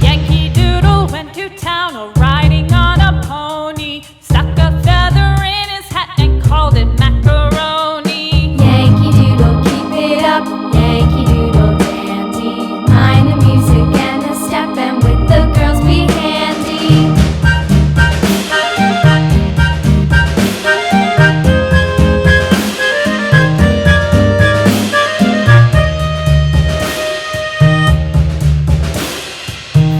Yankee Doodle went to town riding on a pony, stuck a feather in his hat and called it macaroni. Yankee Doodle, keep it up, Yankee Doodle dandy. Mind the music and the step, and with the girls be handy.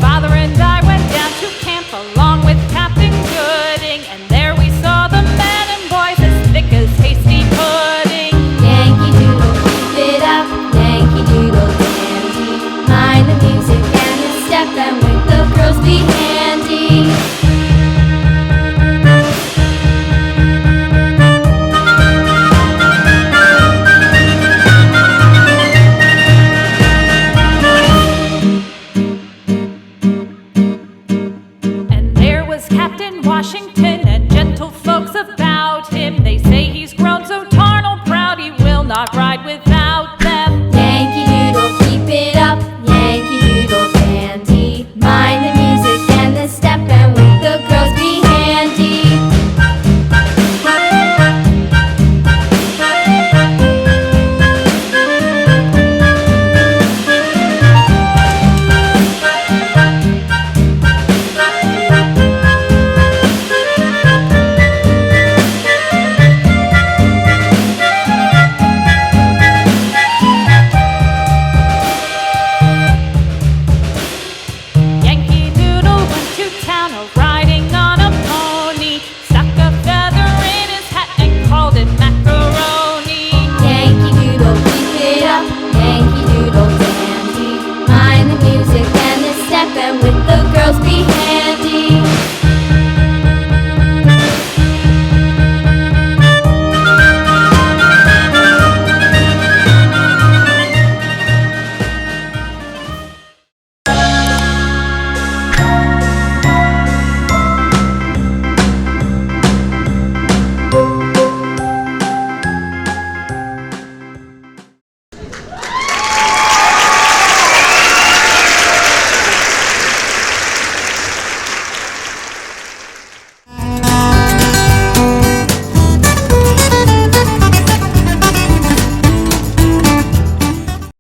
Father and I went down to camp along with Captain Gooding, and there we saw the men and boys as thick as hasty pudding. Yankee Doodle, keep it up, Yankee Doodle dandy. Mind the music and the step, and with the girls be handy. And there was Captain Washington